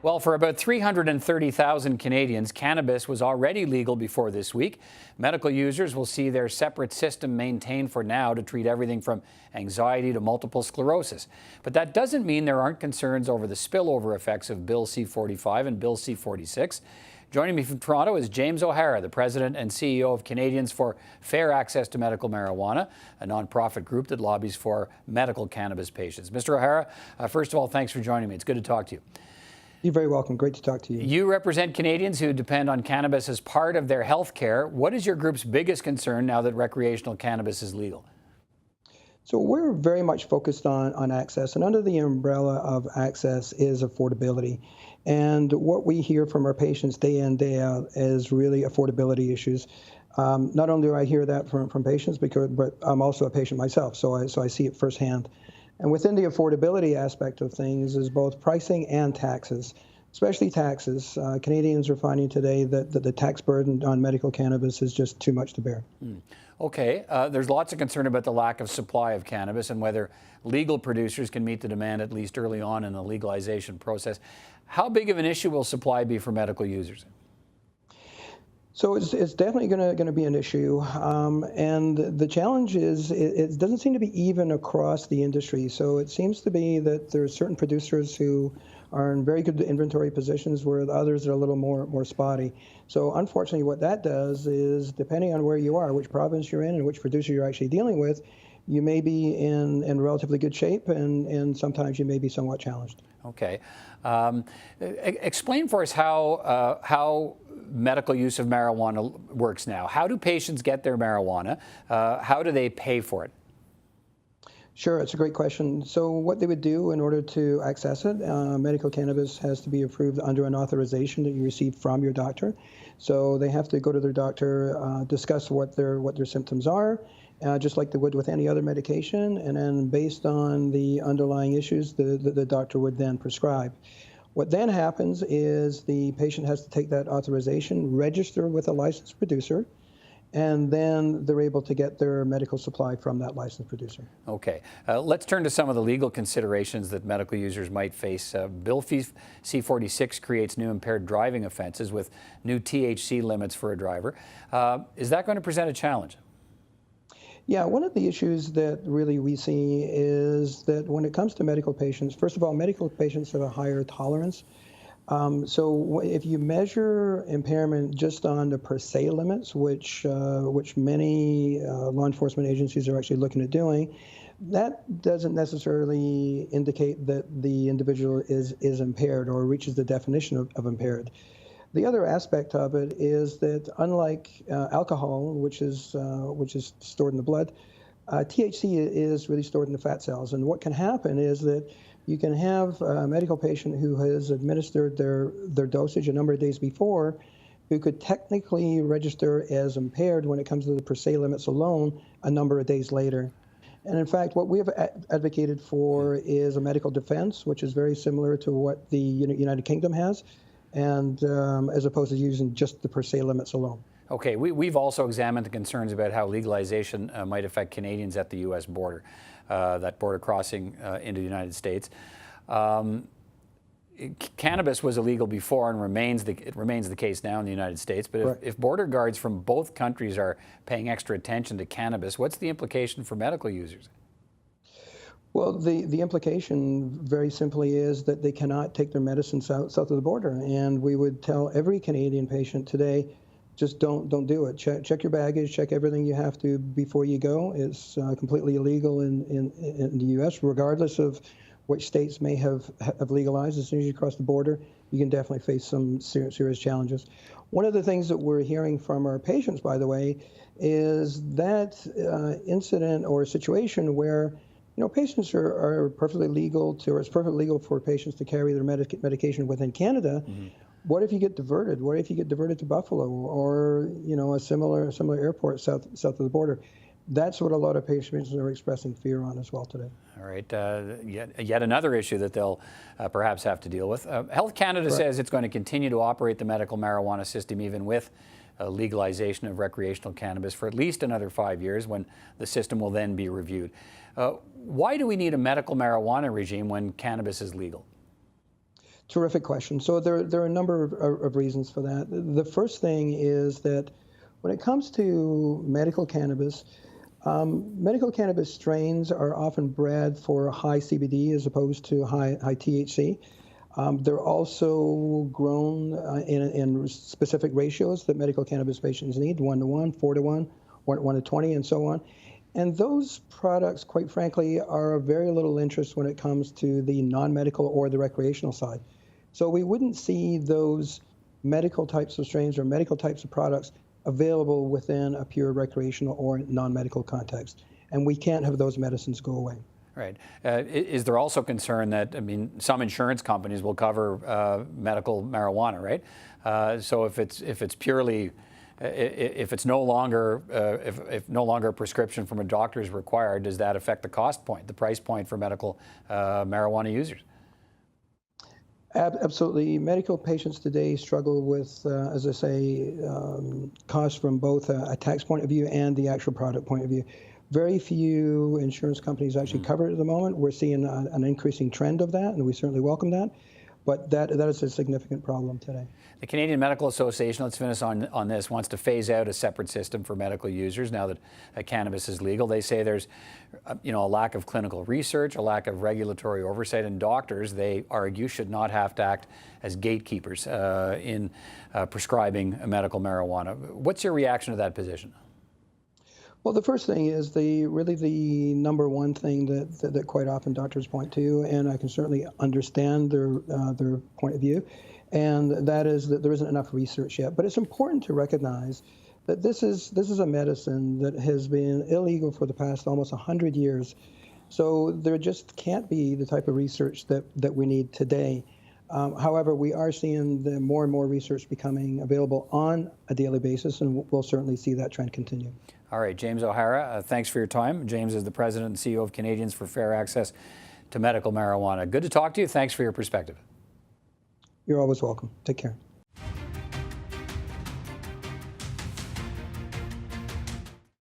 Well, for about 330,000 Canadians, cannabis was already legal before this week. Medical users will see their separate system maintained for now to treat everything from anxiety to multiple sclerosis. But that doesn't mean there aren't concerns over the spillover effects of Bill C-45 and Bill C-46. Joining me from Toronto is James O'Hara, the President and CEO of Canadians for Fair Access to Medical Marijuana, a nonprofit group that lobbies for medical cannabis patients. Mr. O'Hara, first of all, thanks for joining me. It's good to talk to you. You're very welcome. Great to talk to you. You represent Canadians who depend on cannabis as part of their health care. What is your group's biggest concern now that recreational cannabis is legal? So we're very much focused on access, and under the umbrella of access is affordability. And what we hear from our patients day in, day out is really affordability issues. Not only do I hear that from patients, but I'm also a patient myself, so I see it firsthand. And within the affordability aspect of things is both pricing and taxes, especially taxes. Canadians are finding today that the tax burden on medical cannabis is just too much to bear. Okay, there's lots of concern about the lack of supply of cannabis and whether legal producers can meet the demand at least early on in the legalization process. How big of an issue will supply be for medical users? So it's definitely going to be an issue, and the challenge is it doesn't seem to be even across the industry. So it seems to be that there's certain producers who are in very good inventory positions where the others are a little more spotty. So unfortunately, what that does is, depending on where you are, which province you're in, and which producer you're actually dealing with, you may be in relatively good shape, and sometimes you may be somewhat challenged. Okay. Explain for us how medical use of marijuana works now. How do patients get their marijuana? How do they pay for it? Sure, it's a great question. So what they would do in order to access it, medical cannabis has to be approved under an authorization that you receive from your doctor. So they have to go to their doctor, discuss what their symptoms are, just like they would with any other medication, and then based on the underlying issues, the doctor would then prescribe. What then happens is the patient has to take that authorization, register with a licensed producer, and then they're able to get their medical supply from that licensed producer. Okay. Let's turn to some of the legal considerations that medical users might face. Bill C-46 creates new impaired driving offenses with new THC limits for a driver. Is that going to present a challenge? Yeah, one of the issues that really we see is that when it comes to medical patients, first of all, medical patients have a higher tolerance. So if you measure impairment just on the per se limits, which many law enforcement agencies are actually looking at doing, that doesn't necessarily indicate that the individual is impaired or reaches the definition of impaired. The other aspect of it is that unlike alcohol, which is stored in the blood, THC is really stored in the fat cells. And what can happen is that you can have a medical patient who has administered their dosage a number of days before, who could technically register as impaired when it comes to the per se limits alone a number of days later. And in fact, what we have advocated for is a medical defense, which is very similar to what the United Kingdom has, and as opposed to using just the per se limits alone. Okay, we've also examined the concerns about how legalization might affect Canadians at the U.S. border, that border crossing into the United States. Cannabis was illegal before and it remains the case now in the United States, but if border guards from both countries are paying extra attention to cannabis, what's the implication for medical users? Well, the implication very simply is that they cannot take their medicine south of the border. And we would tell every Canadian patient today, just don't do it. Check your baggage, check everything you have to before you go. It's completely illegal in the U.S., regardless of which states may have legalized. As soon as you cross the border, you can definitely face some serious challenges. One of the things that we're hearing from our patients, by the way, is that incident or situation where patients are perfectly legal or it's perfectly legal for patients to carry their medication within Canada. Mm-hmm. What if you get diverted? What if you get diverted to Buffalo or a similar airport south of the border? That's what a lot of patients are expressing fear on as well today. All right, yet another issue that they'll perhaps have to deal with. Health Canada says it's going to continue to operate the medical marijuana system even with legalization of recreational cannabis for at least another 5 years, when the system will then be reviewed. Why do we need a medical marijuana regime when cannabis is legal? Terrific question. So there are a number of reasons for that. The first thing is that when it comes to medical cannabis strains are often bred for high CBD as opposed to high THC. They're also grown in specific ratios that medical cannabis patients need, 1:1, 4:1, 1:20, and so on. And those products, quite frankly, are of very little interest when it comes to the non-medical or the recreational side. So we wouldn't see those medical types of strains or medical types of products available within a pure recreational or non-medical context. And we can't have those medicines go away. Right. Is there also concern that, I mean, some insurance companies will cover medical marijuana, right? So if it's purely, if it's no longer, if no longer a prescription from a doctor is required, does that affect the cost point, the price point for medical marijuana users? Absolutely. Medical patients today struggle with, as I say, costs from both a tax point of view and the actual product point of view. Very few insurance companies actually cover it at the moment. We're seeing an increasing trend of that, and we certainly welcome that. But that is a significant problem today. The Canadian Medical Association, let's finish on this, wants to phase out a separate system for medical users now that cannabis is legal. They say there's a lack of clinical research, a lack of regulatory oversight, and doctors, they argue, should not have to act as gatekeepers in prescribing medical marijuana. What's your reaction to that position? Well, the first thing is really the number one thing that quite often doctors point to, and I can certainly understand their point of view, and that is that there isn't enough research yet. But it's important to recognize that this is a medicine that has been illegal for the past almost 100 years. So there just can't be the type of research that we need today. However, we are seeing more and more research becoming available on a daily basis, and we'll certainly see that trend continue. All right, James O'Hara, thanks for your time. James is the president and CEO of Canadians for Fair Access to Medical Marijuana. Good to talk to you. Thanks for your perspective. You're always welcome. Take care.